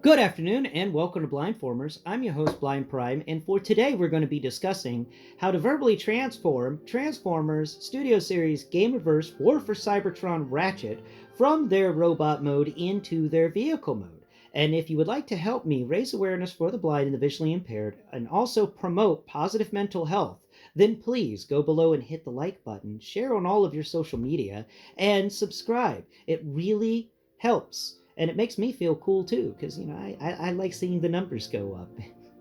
Good afternoon and welcome to Blindformers. I'm your host, Blind Prime, and for today we're going to be discussing how to verbally transform Transformers Studio Series Gamerverse War for Cybertron Ratchet from their robot mode into their vehicle mode. And if you would like to help me raise awareness for the blind and the visually impaired and also promote positive mental health, then please go below and hit the like button, share on all of your social media, and subscribe. It really helps. And it makes me feel cool too, because I like seeing the numbers go up.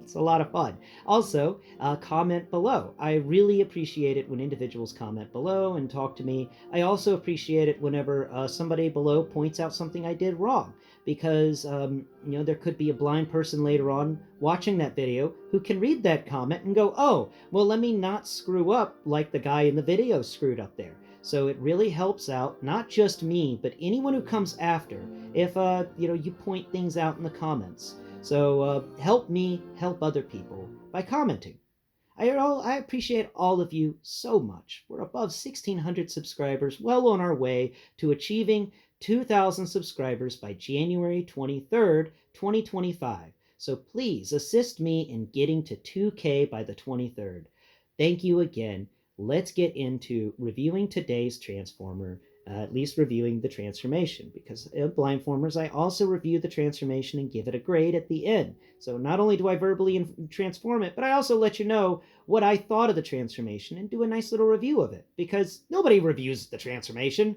It's a lot of fun. Also, comment below. I really appreciate it when individuals comment below and talk to me. I also appreciate it whenever somebody below points out something I did wrong, because there could be a blind person later on watching that video who can read that comment and go, "Oh, well, let me not screw up like the guy in the video screwed up there." So it really helps out not just me, but anyone who comes after if you point things out in the comments. So help me help other people by commenting. I appreciate all of you so much. We're above 1,600 subscribers, well on our way to achieving 2,000 subscribers by January 23rd, 2025. So please assist me in getting to 2K by the 23rd. Thank you again. Let's get into reviewing today's Transformer, at least reviewing the transformation, because in Blindformers, I also review the transformation and give it a grade at the end. So not only do I verbally transform it, but I also let you know what I thought of the transformation and do a nice little review of it, because nobody reviews the transformation,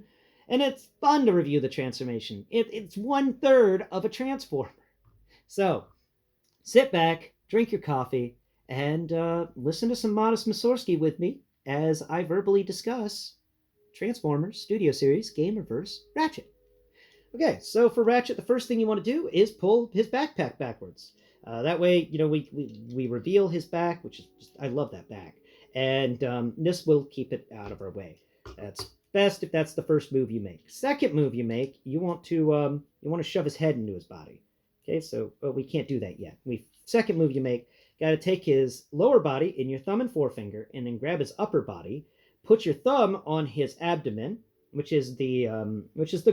and it's fun to review the transformation. It's 1/3 of a transformer. So sit back, drink your coffee, and listen to some Modest Mussorgsky with me as I verbally discuss Transformers Studio Series Gamerverse Ratchet. Okay, so for Ratchet, the first thing you want to do is pull his backpack backwards. That way, we reveal his back, which is I love that back, and this will keep it out of our way. That's best if that's the first move you make. Second move you make, you want to shove his head into his body. Okay, so we can't do that yet. Second move you make, got to take his lower body in your thumb and forefinger, and then grab his upper body. Put your thumb on his abdomen, which is the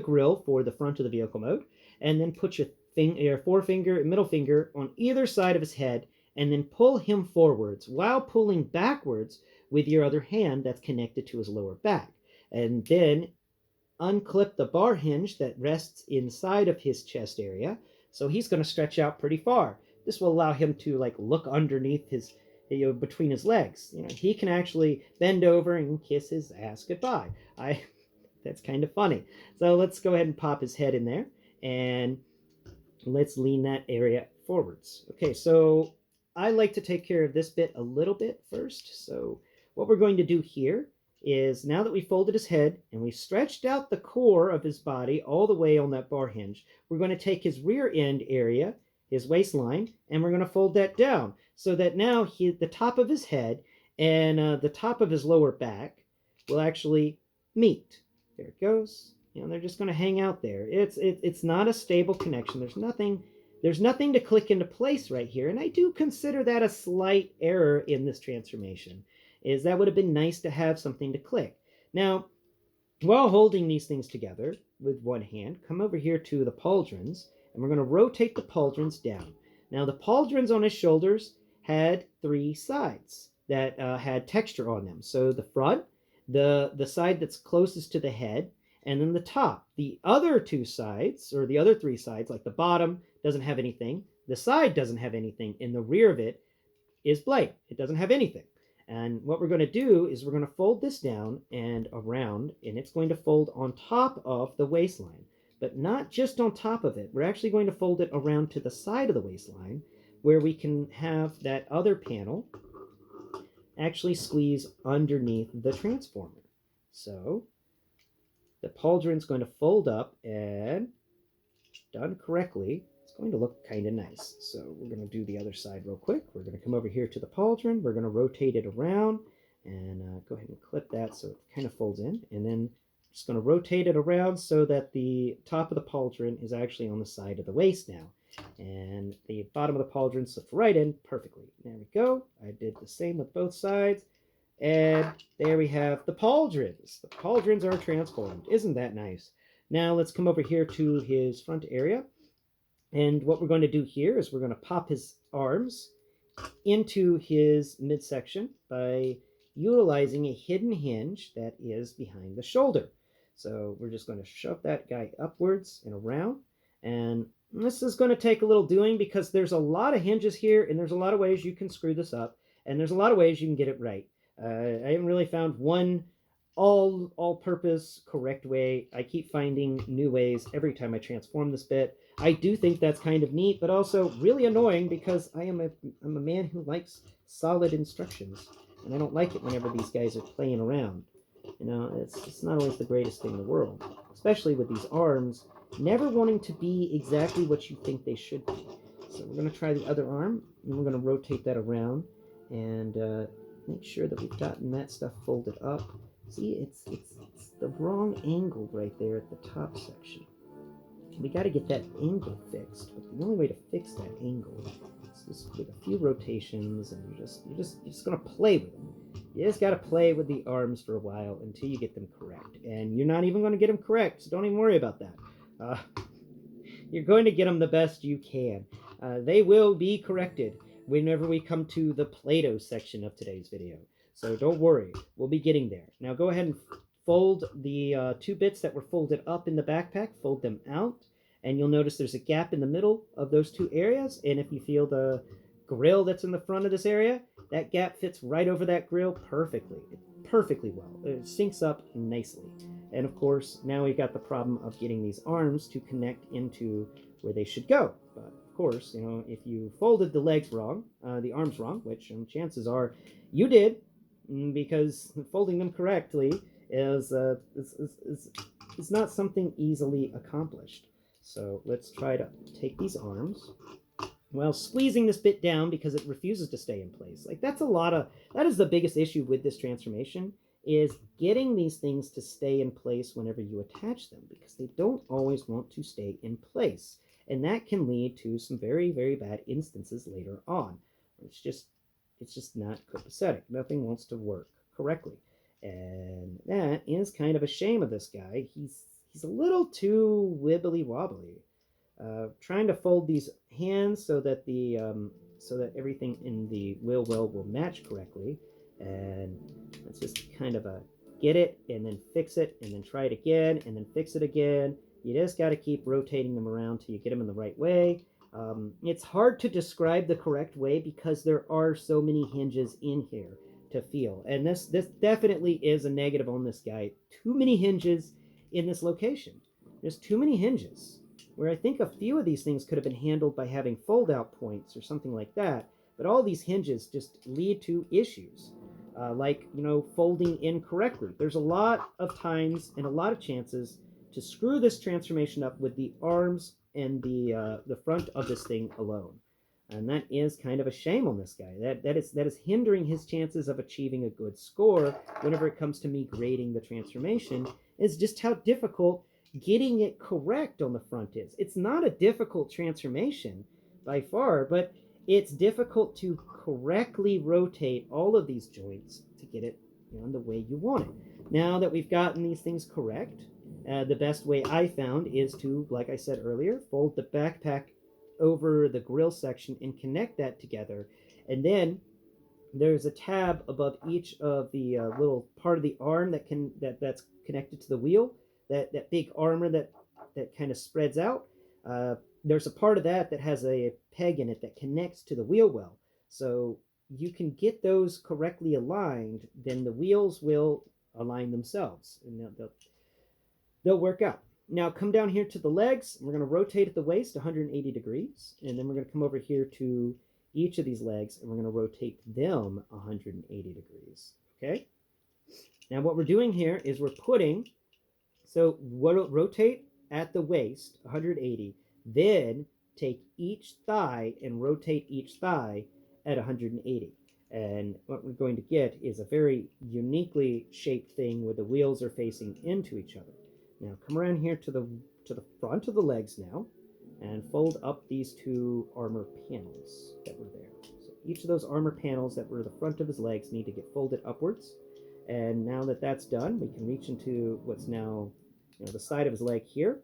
grill for the front of the vehicle mode, and then put your forefinger and middle finger on either side of his head, and then pull him forwards while pulling backwards with your other hand that's connected to his lower back, and then unclip the bar hinge that rests inside of his chest area. So he's going to stretch out pretty far. This will allow him to look underneath his, between his legs. He can actually bend over and kiss his ass goodbye. That's kind of funny. So let's go ahead and pop his head in there, and let's lean that area forwards. Okay, so I like to take care of this bit a little bit first. So what we're going to do here is, now that we folded his head and we stretched out the core of his body all the way on that bar hinge, we're going to take his rear end area, his waistline, and we're going to fold that down so that now the top of his head and the top of his lower back will actually meet. There it goes. They're just going to hang out there. It's not a stable connection. There's nothing to click into place right here, and I do consider that a slight error in this transformation. Is that would have been nice to have something to click. Now, while holding these things together with one hand, come over here to the pauldrons, and we're going to rotate the pauldrons down. Now, the pauldrons on his shoulders had 3 sides that had texture on them. So the front, the side that's closest to the head, and then the top. The other 2 sides, or the other 3 sides, like the bottom, doesn't have anything. The side doesn't have anything. And the rear of it is blank. It doesn't have anything. And what we're going to do is we're going to fold this down and around, and it's going to fold on top of the waistline. But not just on top of it. We're actually going to fold it around to the side of the waistline, where we can have that other panel actually squeeze underneath the transformer. So the pauldron's going to fold up, and done correctly, it's going to look kind of nice. So we're going to do the other side real quick. We're going to come over here to the pauldron. We're going to rotate it around and go ahead and clip that so it kind of folds in. And then just going to rotate it around so that the top of the pauldron is actually on the side of the waist now. And the bottom of the pauldron slipped right in perfectly. There we go. I did the same with both sides. And there we have the pauldrons. The pauldrons are transformed. Isn't that nice? Now let's come over here to his front area. And what we're going to do here is we're going to pop his arms into his midsection by utilizing a hidden hinge that is behind the shoulder. So we're just going to shove that guy upwards and around. And this is going to take a little doing because there's a lot of hinges here and there's a lot of ways you can screw this up. And there's a lot of ways you can get it right. I haven't really found one all-purpose correct way. I keep finding new ways every time I transform this bit. I do think that's kind of neat, but also really annoying because I'm a man who likes solid instructions, and I don't like it whenever these guys are playing around. You know, it's not always the greatest thing in the world, especially with these arms never wanting to be exactly what you think they should be. So we're going to try the other arm, and we're going to rotate that around and make sure that we've gotten that stuff folded up. See, it's the wrong angle right there at the top section. We got to get that angle fixed, but the only way to fix that angle is just with a few rotations, and you're just gonna play with them. You just got to play with the arms for a while until you get them correct, and you're not even going to get them correct, so don't even worry about that. You're going to get them the best you can. They will be corrected whenever we come to the Play-Doh section of today's video. So don't worry, we'll be getting there. Now go ahead and fold the 2 bits that were folded up in the backpack, fold them out, and you'll notice there's a gap in the middle of those 2 areas, and if you feel the grill that's in the front of this area, that gap fits right over that grill perfectly well. It syncs up nicely. And of course, now we've got the problem of getting these arms to connect into where they should go. But of course, you know, if you folded the legs wrong, the arms wrong, which chances are you did, because folding them correctly is not something easily accomplished. So let's try to take these arms while squeezing this bit down because it refuses to stay in place. Like that is the biggest issue with this transformation, is getting these things to stay in place whenever you attach them, because they don't always want to stay in place. And that can lead to some very, very bad instances later on. It's just not copacetic. Nothing wants to work correctly. And that is kind of a shame of this guy. He's a little too wibbly wobbly. Trying to fold these hands so that everything in the wheel well will match correctly. And let's just kind of get it and then fix it and then try it again and then fix it again. You just got to keep rotating them around till you get them in the right way. It's hard to describe the correct way because there are so many hinges in here to feel. And this definitely is a negative on this guy. Too many hinges in this location. There's too many hinges, where I think a few of these things could have been handled by having fold-out points or something like that. But all these hinges just lead to issues, like, you know, folding incorrectly. There's a lot of times and a lot of chances to screw this transformation up with the arms and the front of this thing alone. And that is kind of a shame on this guy. That is hindering his chances of achieving a good score whenever it comes to me grading the transformation, is just how difficult getting it correct on the front is. It's not a difficult transformation by far, but it's difficult to correctly rotate all of these joints to get it, you know, the way you want it. Now that we've gotten these things correct, the best way I found is to, like I said earlier, fold the backpack over the grill section and connect that together. And then there's a tab above each of the little part of the arm that's connected to the wheel. That big armor that kind of spreads out. There's a part of that has a peg in it that connects to the wheel well. So you can get those correctly aligned, then the wheels will align themselves, and they'll work out. Now come down here to the legs. We're going to rotate at the waist 180 degrees, and then we're going to come over here to each of these legs, and we're going to rotate them 180 degrees. Okay? Now what we're doing here is we're putting, so we'll rotate at the waist 180, then take each thigh and rotate each thigh at 180. And what we're going to get is a very uniquely shaped thing where the wheels are facing into each other. Now come around here to the front of the legs now, and fold up these 2 armor panels that were there. So each of those armor panels that were the front of his legs need to get folded upwards. And now that that's done, we can reach into what's now, you know, the side of his leg here,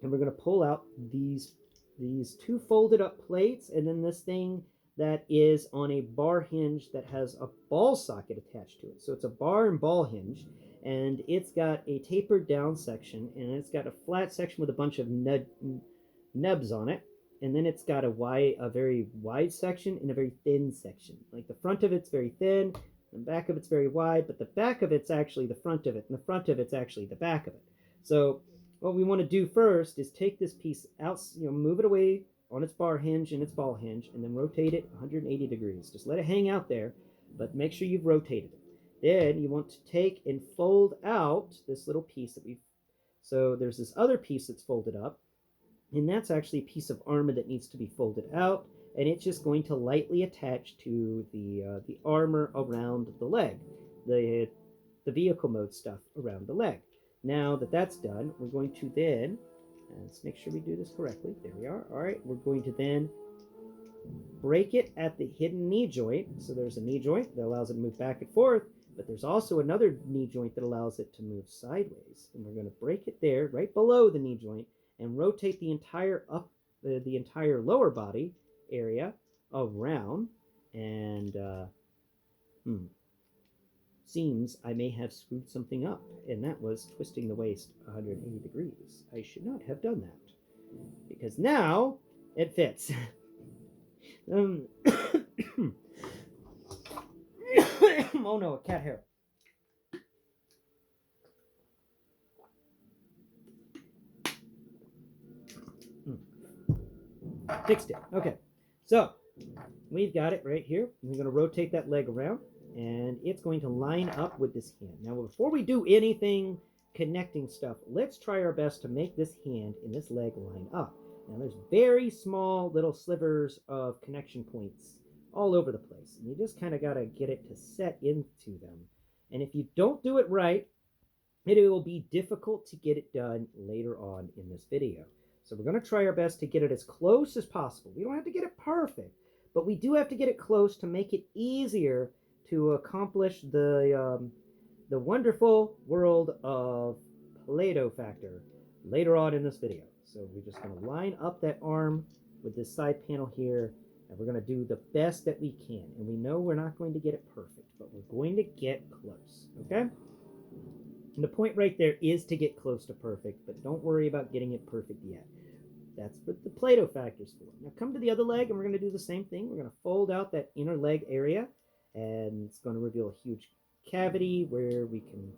and we're going to pull out these these two folded up plates, and then this thing that is on a bar hinge that has a ball socket attached to it. So it's a bar and ball hinge, and it's got a tapered down section, and it's got a flat section with a bunch of nubs on it, and then it's got a very wide section and a very thin section. Like the front of it's very thin, the back of it's very wide, but the back of it's actually the front of it, and the front of it's actually the back of it. So what we want to do first is take this piece out, move it away on its bar hinge and its ball hinge, and then rotate it 180 degrees. Just let it hang out there, but make sure you've rotated it. Then you want to take and fold out this little piece that we've. So there's this other piece that's folded up, and that's actually a piece of armor that needs to be folded out, and it's just going to lightly attach to the armor around the leg, the vehicle mode stuff around the leg. Now that that's done, we're going to then, let's make sure we do this correctly. There we are. All right, we're going to then break it at the hidden knee joint. So there's a knee joint that allows it to move back and forth, but there's also another knee joint that allows it to move sideways. And we're going to break it there, right below the knee joint, and rotate the entire lower body area around. And seems I may have screwed something up, and that was twisting the waist 180 degrees. I should not have done that, because now it fits. Oh no, a cat hair. Fixed it. Okay, so we've got it right here. We're going to rotate that leg around, and it's going to line up with this hand. Now, before we do anything connecting stuff, let's try our best to make this hand and this leg line up. Now, there's very small little slivers of connection points all over the place, and you just kind of got to get it to set into them. And if you don't do it right, it will be difficult to get it done later on in this video. So we're going to try our best to get it as close as possible. We don't have to get it perfect, but we do have to get it close to make it easier to accomplish the wonderful world of Play-Doh factor later on in this video. So we're just going to line up that arm with this side panel here, and we're going to do the best that we can. And we know we're not going to get it perfect, but we're going to get close, okay? And the point right there is to get close to perfect, but don't worry about getting it perfect yet. That's what the Play-Doh factor's for. Now come to the other leg, and we're going to do the same thing. We're going to fold out that inner leg area, and it's going to reveal a huge cavity where we can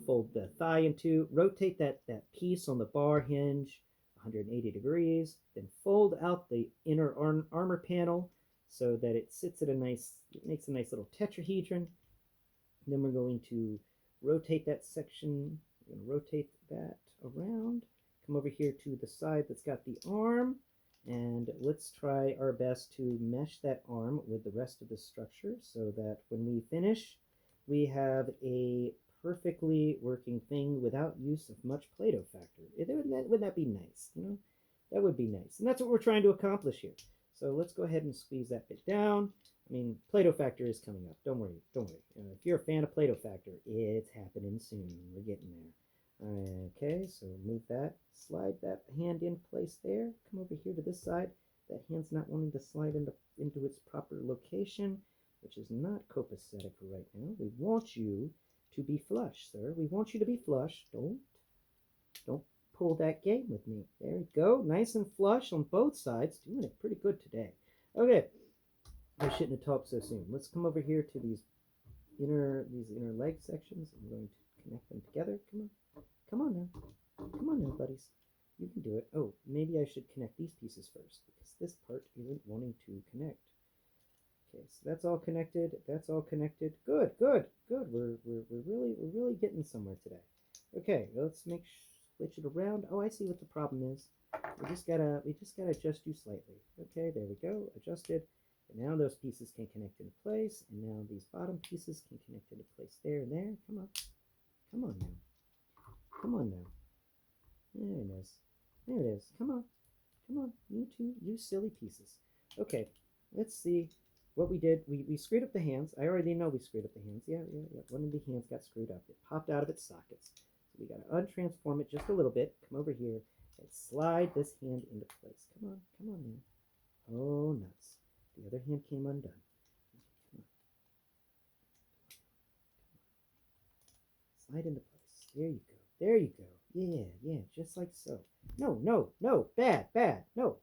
fold the thigh into. Rotate that piece on the bar hinge 180 degrees, then fold out the inner armor panel so that it sits at it makes a nice little tetrahedron. And then we're going to rotate that section. We're going to rotate that around. Come over here to the side that's got the arm, and let's try our best to mesh that arm with the rest of the structure so that when we finish, we have a perfectly working thing without use of much Play-Doh factor. Wouldn't that be nice? You know, that would be nice, and that's what we're trying to accomplish here. So let's go ahead and squeeze that bit down. I mean, Play-Doh factor is coming up. Don't worry. If you're a fan of Play-Doh factor, it's happening soon. We're getting there. Okay, so move that, slide that hand in place there. Come over here to this side. That hand's not wanting to slide into its proper location, which is not copacetic for right now. We want you to be flush, sir. We want you to be flush. Don't pull that game with me. There we go. Nice and flush on both sides. Doing it pretty good today. Okay. I shouldn't have talked so soon. Let's come over here to these inner leg sections. I'm going to connect them together. Come on. Come on now. Come on now, buddies. You can do it. Oh, maybe I should connect these pieces first, because this part isn't wanting to connect. Okay, so that's all connected. That's all connected. Good. We're really getting somewhere today. Okay, let's switch it around. Oh, I see what the problem is. We just gotta adjust you slightly. Okay, there we go. Adjusted. And now those pieces can connect into place, and now these bottom pieces can connect into place there and there. Come on. Come on now. Come on now. There it is. There it is. Come on. Come on. You two, you silly pieces. Okay, let's see what we did. We screwed up the hands. I already know we screwed up the hands. Yeah. One of the hands got screwed up. It popped out of its sockets. So we got to untransform it just a little bit. Come over here. Okay, slide this hand into place. Come on now. Oh, nuts. The other hand came undone. Come on. Slide into place. There you go. There you go. Yeah, just like so. No. Bad. No.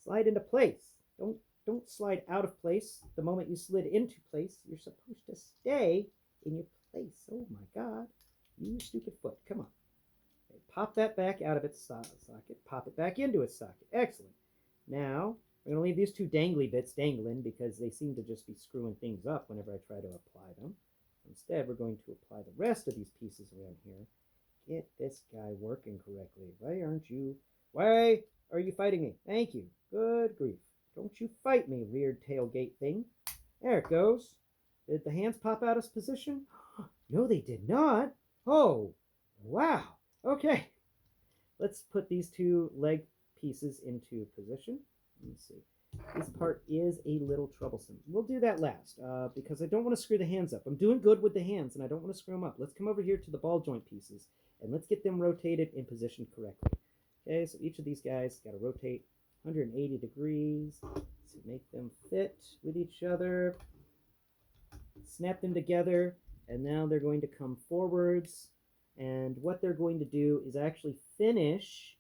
Slide into place. Don't slide out of place the moment you slid into place. You're supposed to stay in your place. Oh my God. You stupid foot. Come on. Okay, pop that back out of its socket. Pop it back into its socket. Excellent. Now, I'm going to leave these two dangly bits dangling because they seem to just be screwing things up whenever I try to apply them. Instead, we're going to apply the rest of these pieces around here. Get this guy working correctly. Why are you fighting me? Thank you. Good grief. Don't you fight me, weird tailgate thing. There it goes. Did the hands pop out of position? No, they did not. Oh, wow. Okay. Let's put these two leg pieces into position. Let me see. This part is a little troublesome. We'll do that last because I don't want to screw the hands up. I'm doing good with the hands and I don't want to screw them up. Let's come over here to the ball joint pieces and let's get them rotated and positioned correctly. Okay, so each of these guys got to rotate 180 degrees to make them fit with each other. Snap them together, and now they're going to come forwards. And what they're going to do is actually finish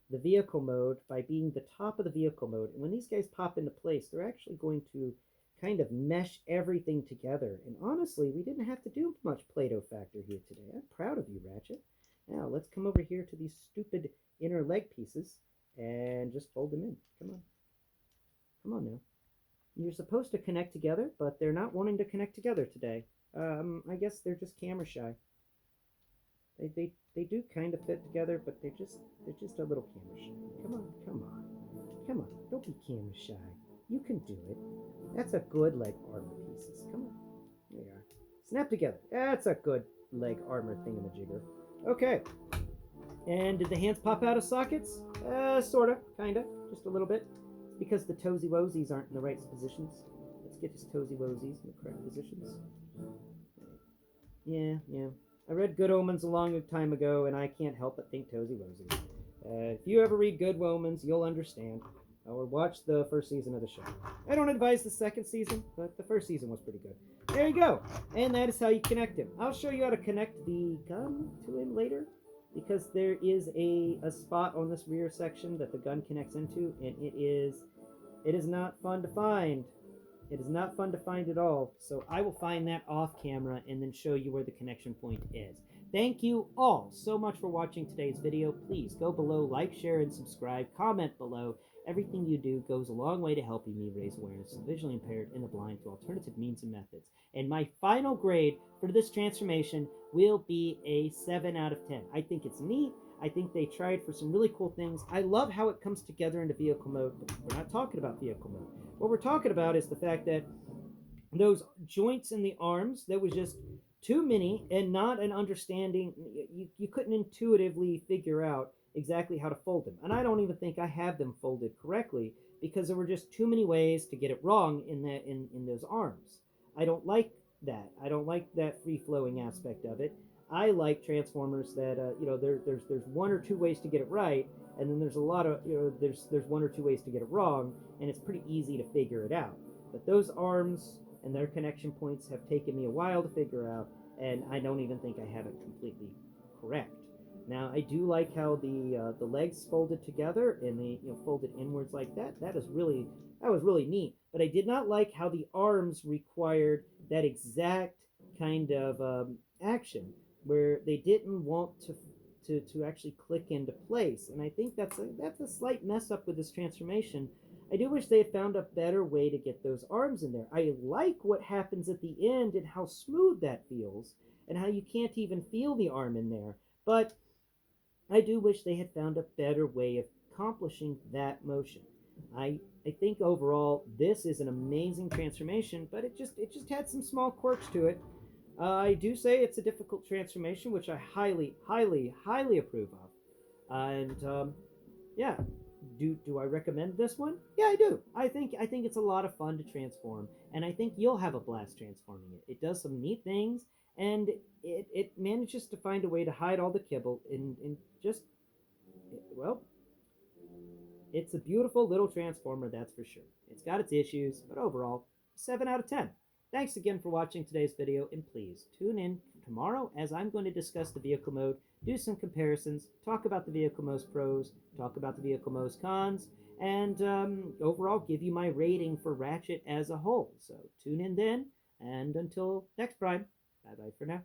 the vehicle mode by being the top of the vehicle mode. And when these guys pop into place, they're actually going to kind of mesh everything together. And honestly, we didn't have to do much Play-Doh factor here today. I'm proud of you, Ratchet. Now, let's come over here to these stupid inner leg pieces and just fold them in. Come on now. You're supposed to connect together, but they're not wanting to connect together today. I guess they're just camera shy. They do kind of fit together, but they're just a little camera shy. Come on. Don't be camera shy. You can do it. That's a good leg armor pieces. Come on. There you are. Snap together. That's a good leg armor thingamajigger. Okay. And did the hands pop out of sockets? Sorta, kinda, just a little bit. It's because the toesy woesies aren't in the right positions. Let's get his toesy woesies in the correct positions. Yeah. I read Good Omens a long time ago, and I can't help but think toesy woesies. If you ever read Good Omens, you'll understand. Or watch the first season of the show. I don't advise the second season, but the first season was pretty good. There you go. And that is how you connect him. I'll show you how to connect the gun to him later, because there is a spot on this rear section that the gun connects into, and it is not fun to find. It is not fun to find at all, so I will find that off camera and then show you where the connection point is. Thank you all so much for watching today's video. Please go below, like, share, and subscribe. Comment below. Everything you do goes a long way to helping me raise awareness of the visually impaired and the blind through alternative means and methods. And my final grade for this transformation will be a 7 out of 10. I think it's neat. I think they tried for some really cool things. I love how it comes together into vehicle mode, but we're not talking about vehicle mode. What we're talking about is the fact that those joints in the arms, there was just too many and not an understanding. You couldn't intuitively figure out exactly how to fold them. And I don't even think I have them folded correctly because there were just too many ways to get it wrong in those arms. I don't like that. I don't like that free-flowing aspect of it. I like Transformers that there's one or two ways to get it right, and then there's a lot of there's one or two ways to get it wrong, and it's pretty easy to figure it out. But those arms and their connection points have taken me a while to figure out, and I don't even think I have it completely correct. Now, I do like how the legs folded together and they folded inwards like that. That was really neat. But I did not like how the arms required that exact kind of action, where they didn't want to actually click into place. And I think that's a slight mess up with this transformation. I do wish they had found a better way to get those arms in there. I like what happens at the end and how smooth that feels, and how you can't even feel the arm in there. But I do wish they had found a better way of accomplishing that motion. I think overall this is an amazing transformation, but it just had some small quirks to it. I do say it's a difficult transformation, which I highly approve of. Yeah, do I recommend this one? Yeah, I do. I think it's a lot of fun to transform, and I think you'll have a blast transforming it. It does some neat things, and it manages to find a way to hide all the kibble and just Well, it's a beautiful little transformer, that's for sure. It's got its issues, but overall, 7 out of 10. Thanks again for watching today's video, and please tune in tomorrow as I'm going to discuss the vehicle mode, do some comparisons, talk about the vehicle mode's pros, talk about the vehicle mode's cons, and overall give you my rating for Ratchet as a whole. So tune in then, and until next Prime, bye-bye for now.